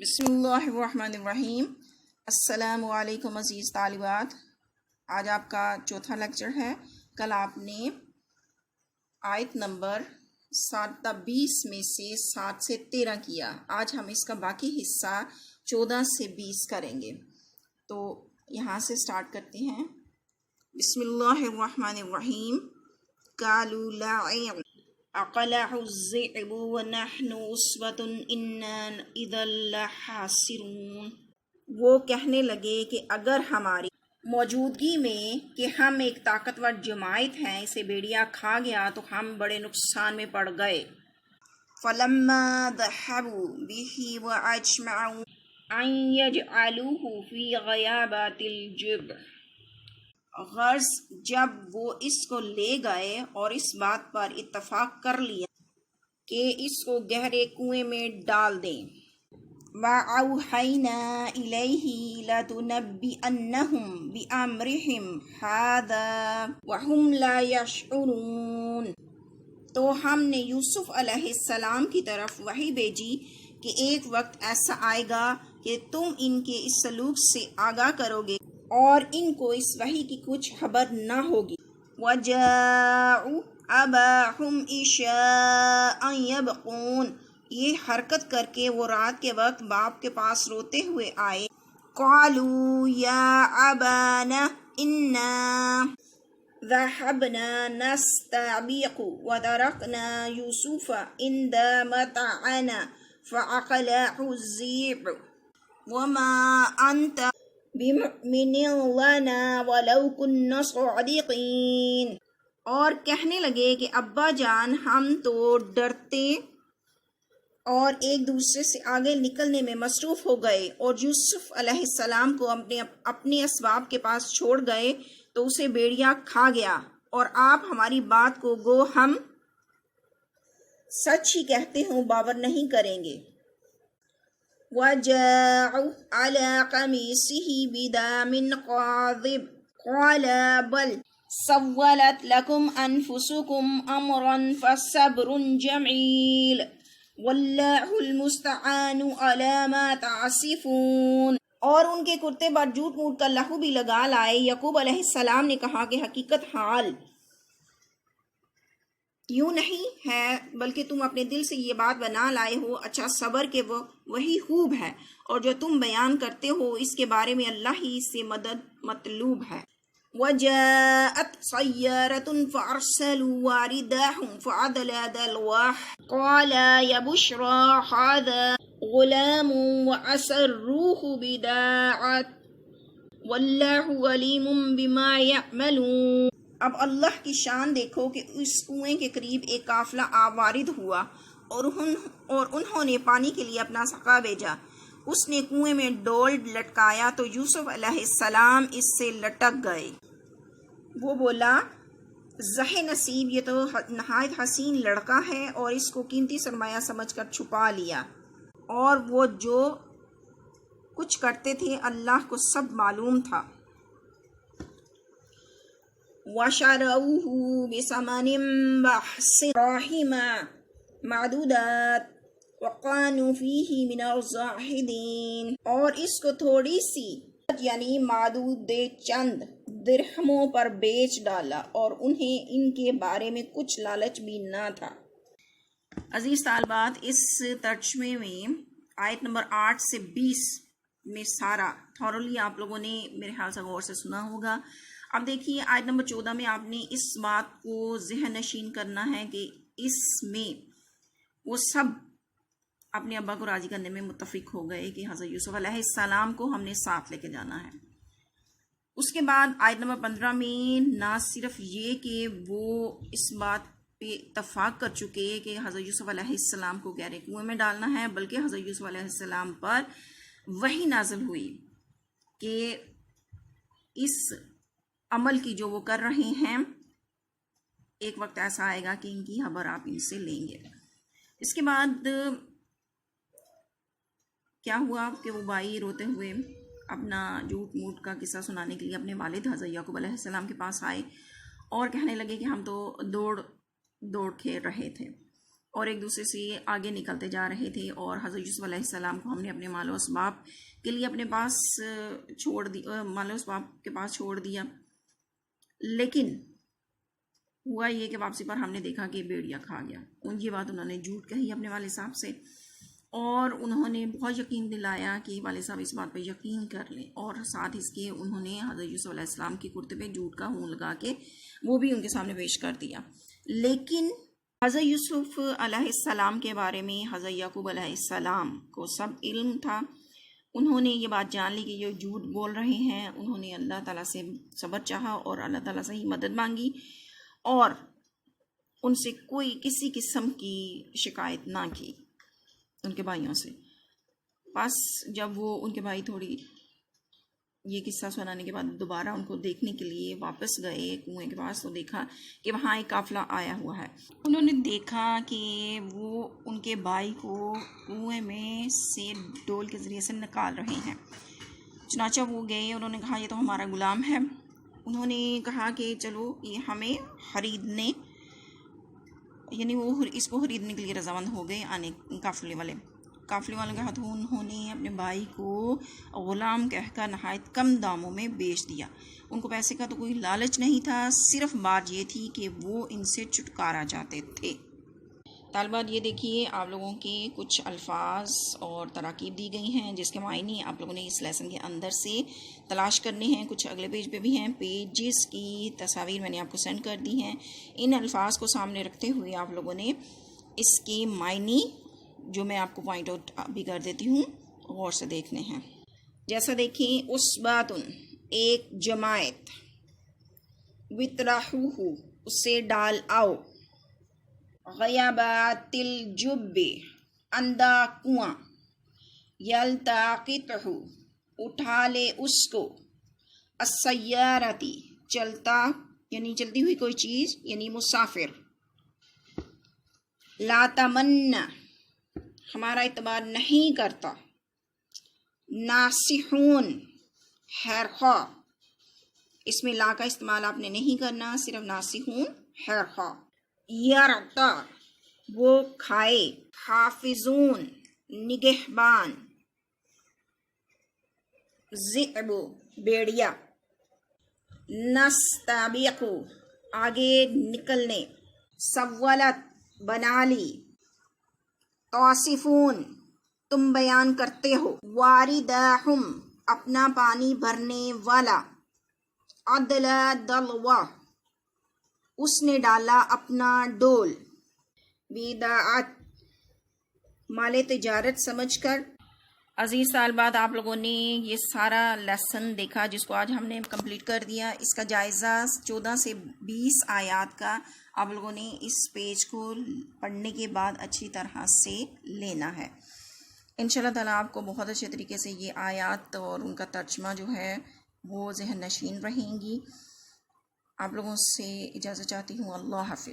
بسم اللہ الرحمن الرحیم۔ السلام علیکم عزیز طالبات، آج آپ کا چوتھا لیکچر ہے۔ کل آپ نے آیت نمبر 7-20 میں سے 7 سے 13 کیا، آج ہم اس کا باقی حصہ 14 سے 20 کریں گے۔ تو یہاں سے سٹارٹ کرتے ہیں۔ بسم اللہ الرحمن الرحیم۔ قالوا لا اقلع الذئب ونحن عصبة انا اذا لخاسرون۔ وہ کہنے لگے کہ اگر ہماری موجودگی میں کہ ہم ایک طاقتور جماعت ہیں، اسے بیڑیا کھا گیا تو ہم بڑے نقصان میں پڑ گئے۔ فلما ذهبوا به واجمعوا ان يجعلوه في غيابات الجب، غرض جب وہ اس کو لے گئے اور اس بات پر اتفاق کر لیا کہ اس کو گہرے کنویں میں ڈال دیں۔ وَأَوْحَيْنَا إِلَيْهِ لَتُنَبِّئَنَّهُمْ بِأَمْرِهِمْ هَذَا وَهُمْ لَا يَشْعُرُونَ۔ تو ہم نے یوسف علیہ السلام کی طرف وحی بھیجی کہ ایک وقت ایسا آئے گا کہ تم ان کے اس سلوک سے آگاہ کرو گے اور ان کو اس وحی کی کچھ خبر نہ ہوگی۔ وَجَاءُوا أَبَاهُمْ عِشَاءً يَبْكُونَ، یہ حرکت کر کے وہ رات کے وقت باپ کے پاس روتے ہوئے آئے۔ قَالُوا يَا أَبَانَا إِنَّا ذَهَبْنَا نَسْتَبِقُ وَتَرَكْنَا يُوسُفَ عِندَ مَتَاعِنَا فَأَكَلَهُ الذِّئْبُ وَمَا أَنْتَ بِمُؤْمِنٍ لَنَا وَلَوْ كُنَّا صَادِقِينَ۔ اور کہنے لگے کہ ابا جان ہم تو ڈرتے اور ایک دوسرے سے آگے نکلنے میں مصروف ہو گئے اور یوسف علیہ السلام کو اپنے اسباب کے پاس چھوڑ گئے تو اسے بیڑیا کھا گیا، اور آپ ہماری بات کو گو ہم سچ ہی کہتے ہوں باور نہیں کریں گے۔ وَجَاءُوا عَلَىٰ قَمِيصِهِ بِدَمٍ كَاذِبٍ قَالَ بَلْ سَوَّلَتْ لَكُمْ أَنفُسُكُمْ أَمْرًا فَصَبْرٌ جَمِيلٌ وَاللَّهُ الْمُسْتَعَانُ عَلَىٰ مَا تَصِفُونَ۔ اور ان کے کرتے پر جھوٹ موٹ کا لہو بھی لگا لائے۔ یعقوب علیہ السلام نے کہا کہ حقیقت حال یوں نہیں ہے، بلکہ تم اپنے دل سے یہ بات بنا لائے ہو۔ اچھا صبر کہ وہی خوب ہے، اور جو تم بیان کرتے ہو اس کے بارے میں اللہ ہی سے مدد مطلوب ہے۔ وَجَاءَتْ سَيَّارَةٌ فَأَرْسَلُوا وَارِدَاهُمْ فَأَدْلَىٰ دَلْوَهُ قَالَ يَا بُشْرَىٰ هَٰذَا غُلَامٌ وَأَسَرُّوهُ بِضَاعَةً وَاللَّهُ عَلِيمٌ بِمَا يَعْمَلُونَ۔ اب اللہ کی شان دیکھو کہ اس کنویں کے قریب ایک قافلہ وارد ہوا اور انہوں نے پانی کے لیے اپنا سقا بھیجا۔ اس نے کنویں میں ڈول لٹکایا تو یوسف علیہ السلام اس سے لٹک گئے۔ وہ بولا زہ نصیب، یہ تو نہایت حسین لڑکا ہے، اور اس کو قیمتی سرمایہ سمجھ کر چھپا لیا، اور وہ جو کچھ کرتے تھے اللہ کو سب معلوم تھا۔ وَشَرَوْهُ بِثَمَنٍ بَخْسٍ دَرَاهِمَ مَعْدُودَاتٍ وَكَانُوا فِيهِ مِنَ الزَّاهِدِينَ، اور اس کو تھوڑی سی یعنی معدود چند درہموں پر بیچ ڈالا، اور انہیں ان کے بارے میں کچھ لالچ بھی نہ تھا۔ عزیز طالبات، اس ترجمے میں آیت نمبر 8 سے 20 میں سارا تھورلی آپ لوگوں نے میرے خیال سے غور سے سنا ہوگا۔ اب دیکھیے آیت نمبر 14 میں آپ نے اس بات کو ذہن نشین کرنا ہے کہ اس میں وہ سب اپنے ابا کو راضی کرنے میں متفق ہو گئے کہ حضرت یوسف علیہ السلام کو ہم نے ساتھ لے کے جانا ہے۔ اس کے بعد آیت نمبر 15 میں نہ صرف یہ کہ وہ اس بات پہ اتفاق کر چکے کہ حضرت یوسف علیہ السلام کو گہرے کنویں میں ڈالنا ہے، بلکہ حضرت یوسف علیہ السلام پر وحی نازل ہوئی کہ اس عمل کی جو وہ کر رہے ہیں ایک وقت ایسا آئے گا کہ ان کی خبر آپ ان سے لیں گے۔ اس کے بعد کیا ہوا کہ وہ بھائی روتے ہوئے اپنا جھوٹ موٹ کا قصہ سنانے کے لیے اپنے والد حضرت یعقوب علیہ السلام کے پاس آئے اور کہنے لگے کہ ہم تو دوڑ کھیل رہے تھے، اور ایک دوسرے سے آگے نکلتے جا رہے تھے، اور حضرت یوسف علیہ السلام کو ہم نے اپنے مال و اسباب کے لیے اپنے پاس مال و اسباب کے پاس چھوڑ دیا، لیکن ہوا یہ کہ واپسی پر ہم نے دیکھا کہ بھیڑیا کھا گیا۔ یہ بات انہوں نے جھوٹ کہی اپنے والد صاحب سے، اور انہوں نے بہت یقین دلایا کہ والد صاحب اس بات پہ یقین کر لیں، اور ساتھ اس کے انہوں نے حضرت یوسف علیہ السلام کے کرتے پہ جھوٹ کا ہون لگا کے وہ بھی ان کے سامنے پیش کر دیا۔ لیکن حضرت یوسف علیہ السلام کے بارے میں حضرت یعقوب علیہ السلام کو سب علم تھا۔ انہوں نے یہ بات جان لی کہ یہ جھوٹ بول رہے ہیں، انہوں نے اللہ تعالیٰ سے صبر چاہا اور اللہ تعالیٰ سے ہی مدد مانگی، اور ان سے کوئی کسی قسم کی شکایت نہ کی ان کے بھائیوں سے۔ بس جب وہ ان کے بھائی تھوڑی یہ قصہ سنانے کے بعد دوبارہ ان کو دیکھنے کے لیے واپس گئے کنویں کے پاس، تو دیکھا کہ وہاں ایک قافلہ آیا ہوا ہے۔ انہوں نے دیکھا کہ وہ ان کے بھائی کو کنویں میں سے ڈول کے ذریعے سے نکال رہے ہیں۔ چنانچہ وہ گئے، انہوں نے کہا یہ تو ہمارا غلام ہے۔ انہوں نے کہا کہ چلو یہ ہمیں خریدنے، یعنی وہ اس کو خریدنے کے لیے رضامند ہو گئے آنے قافلے والوں کے ہاتھوں انہوں نے اپنے بھائی کو غلام کہہ کر نہایت کم داموں میں بیچ دیا۔ ان کو پیسے کا تو کوئی لالچ نہیں تھا، صرف بات یہ تھی کہ وہ ان سے چھٹکارا چاہتے تھے۔ طالبات یہ دیکھیے آپ لوگوں کے کچھ الفاظ اور تراکیب دی گئی ہیں جس کے معنی آپ لوگوں نے اس لیسن کے اندر سے تلاش کرنے ہیں۔ کچھ اگلے پیج پہ بھی ہیں، پیجز کی تصاویر میں نے آپ کو سینڈ کر دی ہیں۔ ان الفاظ کو سامنے رکھتے ہوئے آپ لوگوں نے اس کی معنی جو میں آپ کو پوائنٹ آؤٹ بھی کر دیتی ہوں غور سے دیکھنے ہیں۔ جیسا دیکھیں، اسباتن ایک جماعت، وطرحوہ اسے ڈال آؤ، غیابات الجب اندھا کنواں، یلتقطہ اٹھا لے اس کو، السیارتی چلتا یعنی چلتی ہوئی کوئی چیز یعنی مسافر، لا تمنا ہمارا اعتبار نہیں کرتا، ناصحون خیر خواہ، اس میں لا کا استعمال آپ نے نہیں کرنا، صرف ناصحون خیر خواہ، یرتا وہ کھائے، حافظون نگہبان، ذئب بیڑیا، نستبق آگے نکلنے، سولت بنا لی، توصفون تم بیان کرتے ہو، واردہم اپنا پانی بھرنے والا، عدلا دلوا اس نے ڈالا اپنا ڈول، بداعت مال تجارت سمجھ کر۔ عزیز طالبات آپ لوگوں نے یہ سارا لیسن دیکھا جس کو آج ہم نے کمپلیٹ کر دیا۔ اس کا جائزہ 14 سے 20 آیات کا آپ لوگوں نے اس پیج کو پڑھنے کے بعد اچھی طرح سے لینا ہے۔ انشاءاللہ تعالیٰ آپ کو بہت اچھے طریقے سے یہ آیات اور ان کا ترجمہ جو ہے وہ ذہن نشین رہیں گی۔ آپ لوگوں سے اجازت چاہتی ہوں، اللہ حافظ۔